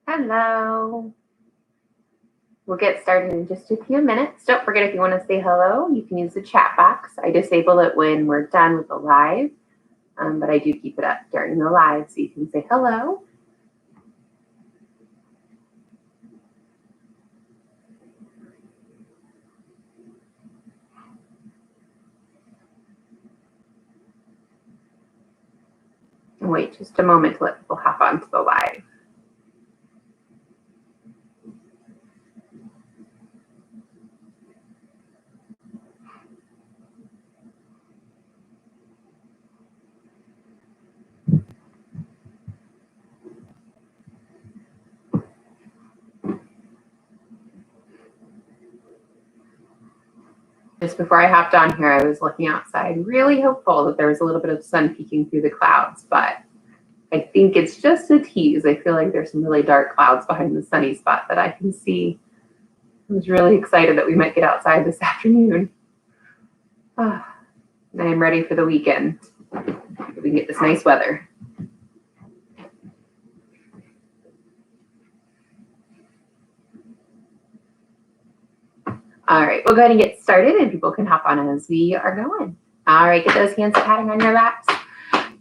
Hello. We'll get started in just a few minutes. Don't forget, if you want to say hello, you can use the chat box. I disable it when we're done with the live, but I do keep it up during the live, so you can say hello. And wait just a moment to let people hop onto the live. Just before I hopped on here, I was looking outside, really hopeful that there was a little bit of sun peeking through the clouds, but I think it's just a tease. I feel like there's some really dark clouds behind the sunny spot that I can see. I was really excited that we might get outside this afternoon. And I am ready for the weekend. We can get this nice weather. All right, we'll go ahead and get started and people can hop on as we are going. All right, get those hands patting on your laps.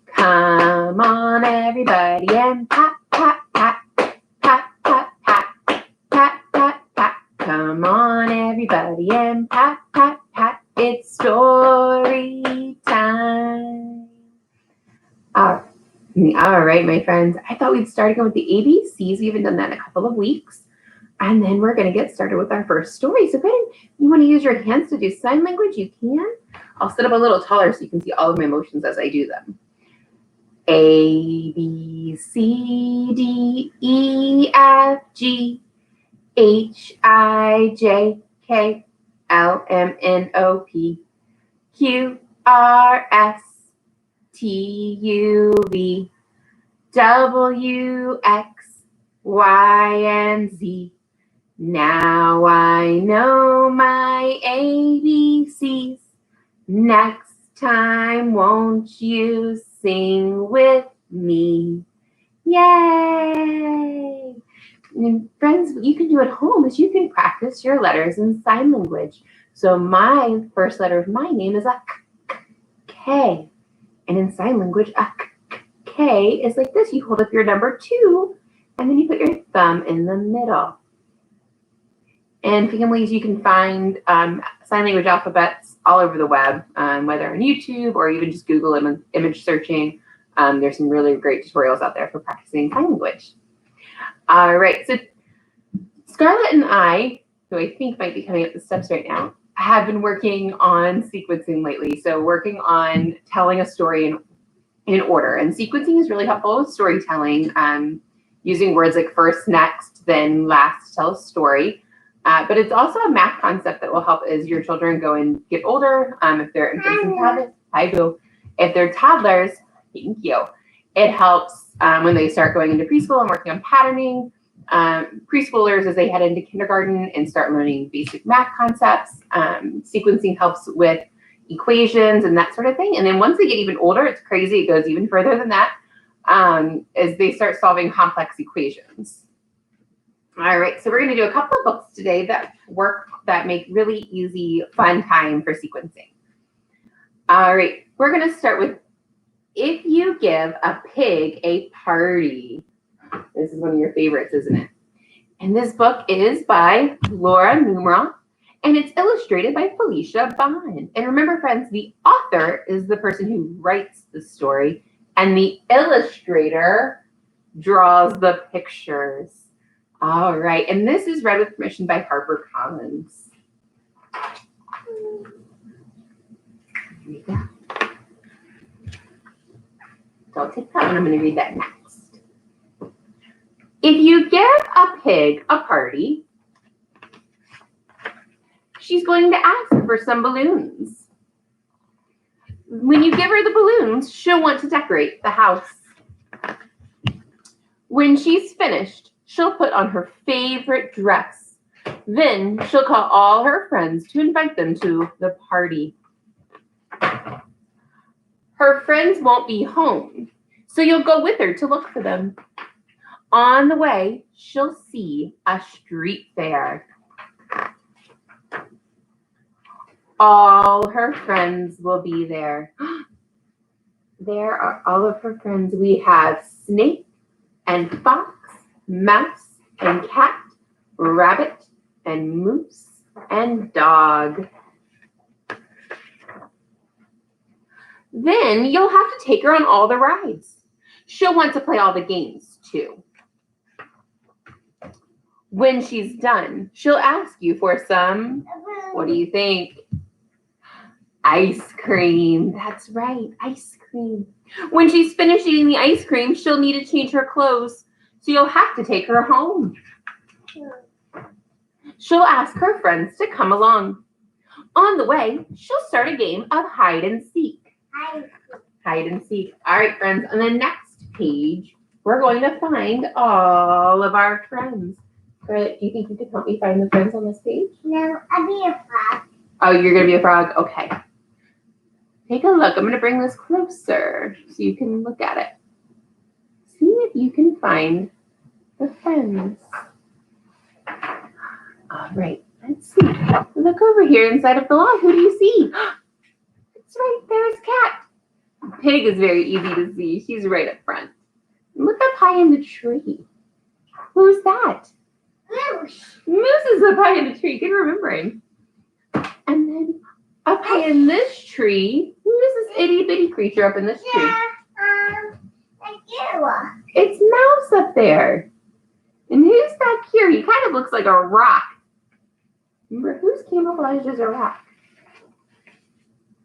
Come on, everybody, and pat, pat, pat, pat, pat, pat, pat, pat, pat. Come on, everybody, and pat, pat, pat. It's story time. All right, my friends. I thought we'd start again with the ABCs. We haven't done that in a couple of weeks. And then we're going to get started with our first story. So go ahead, you want to use your hands to do sign language, you can. I'll sit up a little taller so you can see all of my motions as I do them. A, B, C, D, E, F, G, H, I, J, K, L, M, N, O, P, Q, R, S, T, U, V, W, X, Y, and Z. Now I know my ABCs. Next time, won't you sing with me? Yay! And friends, what you can do at home is you can practice your letters in sign language. So my first letter of my name is a K. And in sign language, a K is like this. You hold up your number 2, and then you put your thumb in the middle. And families, you can find sign language alphabets all over the web, whether on YouTube or even just Google image searching. There's some really great tutorials out there for practicing sign language. All right, so Scarlett and I, who I think might be coming up the steps right now, have been working on sequencing lately. So working on telling a story in order. And sequencing is really helpful with storytelling, using words like first, next, then last to tell a story. But it's also a math concept that will help as your children go and get older. If they're infants and toddlers, hi boo. If they're toddlers, thank you. It helps when they start going into preschool and working on patterning. Preschoolers, as they head into kindergarten and start learning basic math concepts. Sequencing helps with equations and that sort of thing. And then once they get even older, it's crazy. It goes even further than that as they start solving complex equations. All right, so we're going to do a couple of books today that make really easy, fun time for sequencing. All right, we're going to start with If You Give a Pig a Party. This is one of your favorites, isn't it? And this book is by Laura Numrah, and it's illustrated by Felicia Bond. And remember, friends, the author is the person who writes the story, and the illustrator draws the pictures. All right, and this is read with permission by HarperCollins. Here we go. So I'll take that one. I'm going to read that next. If you give a pig a party, she's going to ask for some balloons. When you give her the balloons, she'll want to decorate the house. When she's finished, she'll put on her favorite dress. Then she'll call all her friends to invite them to the party. Her friends won't be home, so you'll go with her to look for them. On the way, she'll see a street fair. All her friends will be there. There are all of her friends. We have snake and fox, mouse and cat, rabbit and moose and dog. Then you'll have to take her on all the rides. She'll want to play all the games too. When she's done, she'll ask you for some, what do you think? Ice cream. That's right, ice cream. When she's finished eating the ice cream, she'll need to change her clothes, so you'll have to take her home. She'll ask her friends to come along. On the way, she'll start a game of hide and seek. Hide and seek. All right, friends, on the next page, we're going to find all of our friends. Scarlett, do you think you could help me find the friends on this page? No, I'll be a frog. Oh, you're going to be a frog? Okay. Take a look. I'm going to bring this closer so you can look at it. See if you can find the friends. All right, let's see. Look over here inside of the log. Who do you see? That's right, there's Cat. Pig is very easy to see. She's right up front. Look up high in the tree. Who's that? Moose. Moose is up high in the tree. Good remembering. And then up high in this tree, who is this itty bitty creature up in this tree? Like you. It's Mouse up there. And who's back here? He kind of looks like a rock. Remember, who's camouflaged as a rock?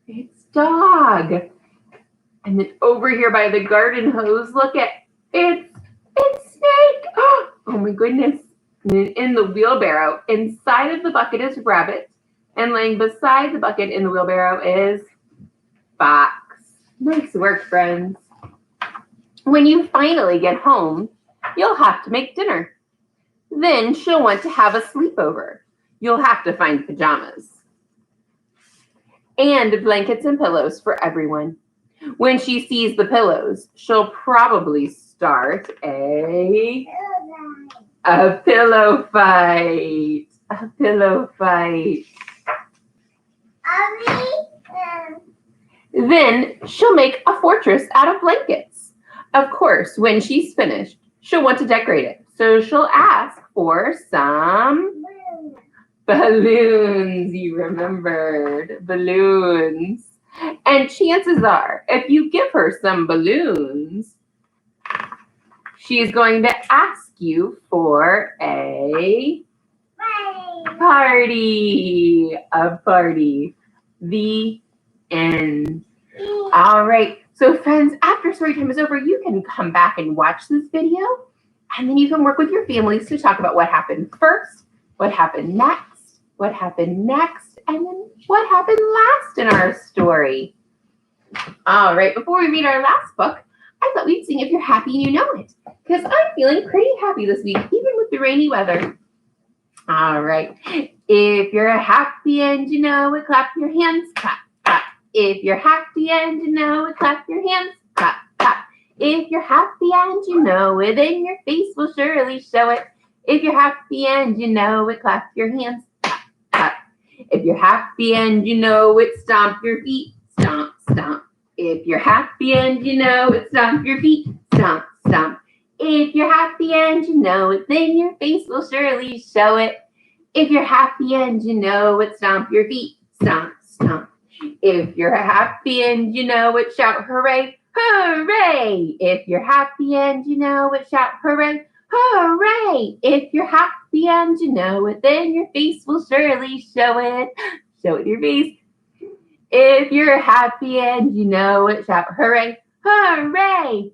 It's Dog. And then over here by the garden hose, look at it's Snake. Oh my goodness. And then in the wheelbarrow, inside of the bucket is Rabbit. And laying beside the bucket in the wheelbarrow is Fox. Nice work, friends. When you finally get home, you'll have to make dinner. Then she'll want to have a sleepover. You'll have to find pajamas and blankets and pillows for everyone. When she sees the pillows, she'll probably start a pillow fight. A pillow fight. Then she'll make a fortress out of blankets. Of course, when she's finished, she'll want to decorate it. So she'll ask for some balloons. You remembered balloons. And chances are, if you give her some balloons, she's going to ask you for a party. A party. The end. All right. So friends, after story time is over, you can come back and watch this video, and then you can work with your families to talk about what happened first, what happened next, and then what happened last in our story. All right. Before we read our last book, I thought we'd sing If You're Happy and You Know It, because I'm feeling pretty happy this week, even with the rainy weather. All right. If you're happy and you know it, clap your hands, clap, clap. If you're happy and you know it, clap your hands, clap, clap. If you're happy and you know it, then your face will surely show it. If you're happy and you know it, clap your hands, clap, clap. If you're happy and you know it, stomp your feet, stomp, stomp. If you're happy and you know it, stomp your feet, stomp, stomp. If you're happy and you know it, then your face will surely show it. If you're happy and you know it, stomp your feet, stomp, stomp. If you're happy and you know it, shout hooray, hooray. If you're happy and you know it, shout hooray, hooray. If you're happy and you know it, then your face will surely show it. Show it your face. If you're happy and you know it, shout hooray, hooray.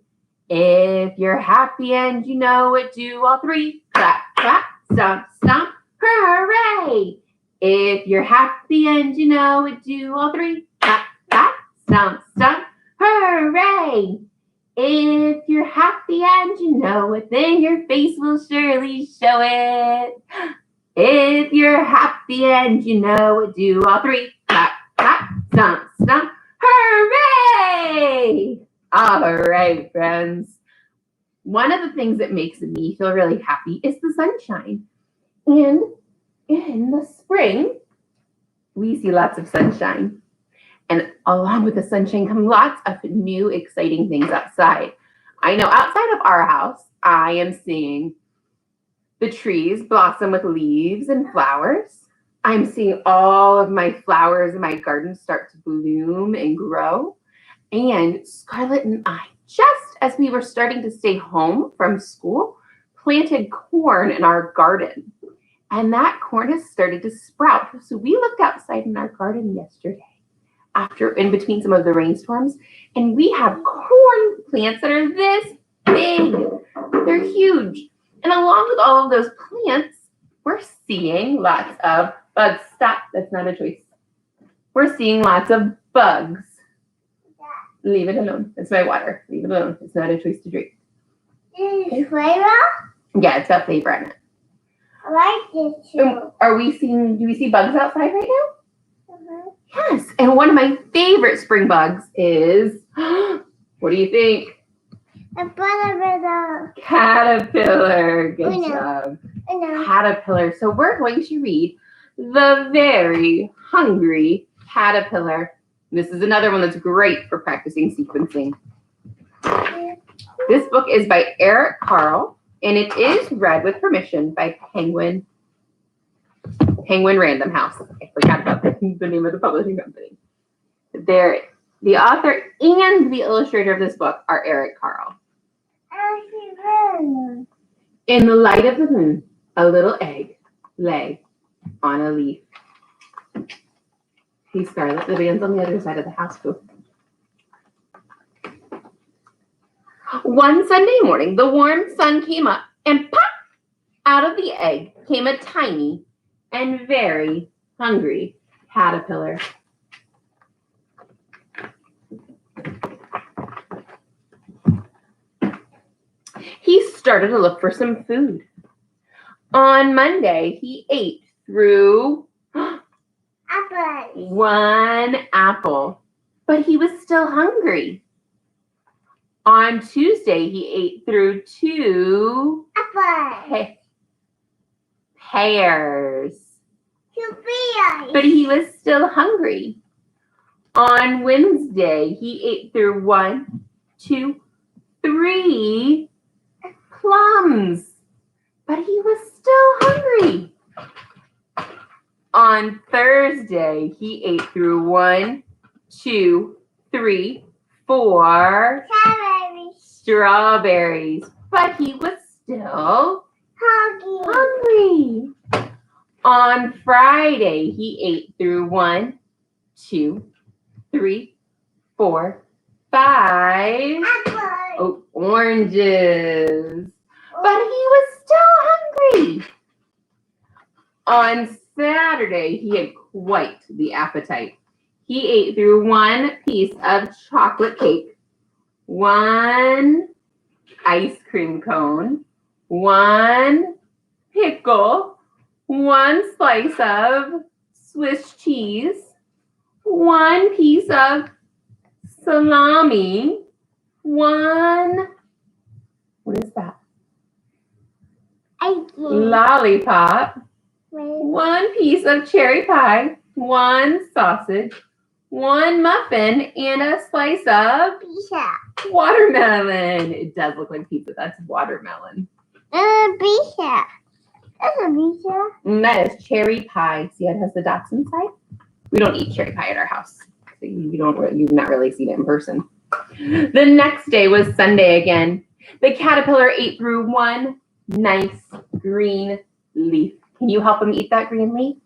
If you're happy and you know it, do all three. Clap, clap, stomp, stomp, hooray. If you're happy and you know it, do all three. Clap, clap, stomp, stomp, hooray. If you're happy and you know it, then your face will surely show it. If you're happy and you know it, do all three. Clap, clap, stomp, stomp, hooray. All right, friends. one of the things that makes me feel really happy is the sunshine. And in the spring, we see lots of sunshine. And along with the sunshine come lots of new exciting things outside. I know outside of our house, I am seeing the trees blossom with leaves and flowers. I'm seeing all of my flowers in my garden start to bloom and grow. And Scarlett and I, just as we were starting to stay home from school, planted corn in our garden. And that corn has started to sprout. So we looked outside in our garden yesterday, in between some of the rainstorms, and we have corn plants that are this big. They're huge. And along with all of those plants, we're seeing lots of bugs. Stop, that's not a choice. We're seeing lots of bugs. Leave it alone. It's my water. Leave it alone. It's not a choice to drink. Is flavor? Yeah, it's got flavor in it. I like it too. Do we see bugs outside right now? Mm-hmm. Yes. And one of my favorite spring bugs is, what do you think? A butterfly. Caterpillar. Good I know. job. I know. Caterpillar. So we're going to read The Very Hungry Caterpillar. This is another one that's great for practicing sequencing. This book is by Eric Carle, and it is read with permission by Penguin Random House. I forgot about the name of the publishing company. The author and the illustrator of this book are Eric Carle. In the light of the moon, a little egg lay on a leaf. Hey, Scarlett, the band's on the other side of the house, too. One Sunday morning, the warm sun came up, and pop! Out of the egg came a tiny and very hungry caterpillar. He started to look for some food. On Monday, he ate through one apple, but he was still hungry. On Tuesday, he ate through 2 pears, but he was still hungry. On Wednesday, he ate through 1, 2, 3 plums, but he was still hungry. On Thursday, he ate through 1, 2, 3, 4 strawberries, but he was still hungry. On Friday, he ate through 1, 2, 3, 4, 5 oranges, but he was still hungry. On Saturday, he had quite the appetite. He ate through 1 piece of chocolate cake, 1 ice cream cone, 1 pickle, 1 slice of Swiss cheese, 1 piece of salami, 1, what is that? Lollipop, 1 piece of cherry pie, 1 sausage, 1 muffin, and a slice of watermelon. It does look like pizza. That's watermelon. Pizza. That's a pizza. And that is cherry pie. See how it has the dots inside? We don't eat cherry pie at our house. So you've not really seen it in person. The next day was Sunday again. The caterpillar ate through 1 nice green leaf. Can you help him eat that green leaf?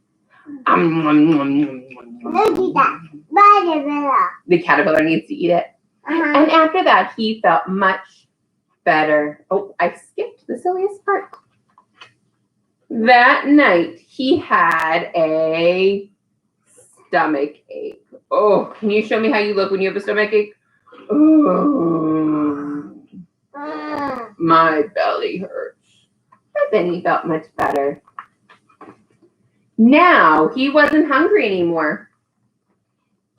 The caterpillar needs to eat it. And after that, he felt much better. Oh, I skipped the silliest part. That night, he had a stomach ache. Oh, can you show me how you look when you have a stomach ache? Oh, my belly hurts. But then he felt much better. Now he wasn't hungry anymore.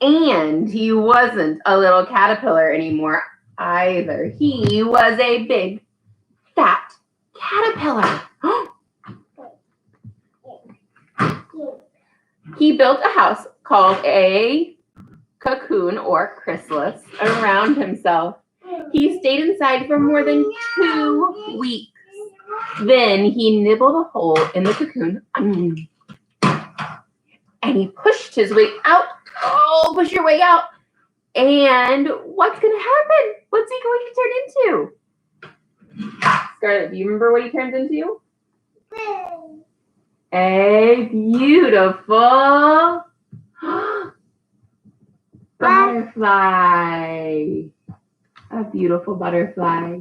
And he wasn't a little caterpillar anymore either. He was a big, fat caterpillar. He built a house called a cocoon or chrysalis around himself. He stayed inside for more than 2 weeks. Then he nibbled a hole in the cocoon and he pushed his way out. Oh, push your way out. And what's going to happen? What's he going to turn into? Scarlett, do you remember what he turns into? A beautiful butterfly. A beautiful butterfly.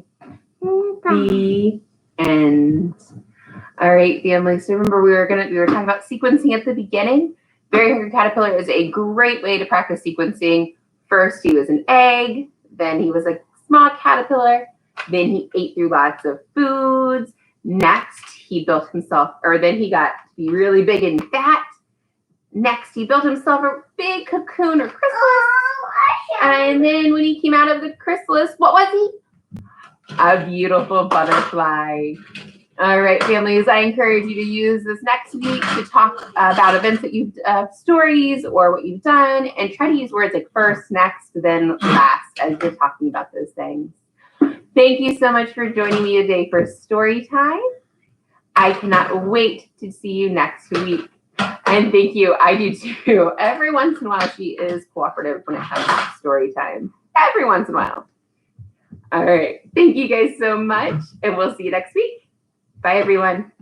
The end. All right, family. So remember, we were talking about sequencing at the beginning. Very Hungry Caterpillar is a great way to practice sequencing. First, he was an egg. Then he was a small caterpillar. Then he ate through lots of foods. Next, he built himself, or then he got to be really big and fat. Next, he built himself a big cocoon or chrysalis. And then when he came out of the chrysalis, what was he? A beautiful butterfly. All right, families, I encourage you to use this next week to talk about events that you've, stories or what you've done, and try to use words like first, next, then last as you're talking about those things. Thank you so much for joining me today for story time. I cannot wait to see you next week. And thank you, I do too. Every once in a while, she is cooperative when it comes to story time. Every once in a while. All right, thank you guys so much, and we'll see you next week. Bye, everyone.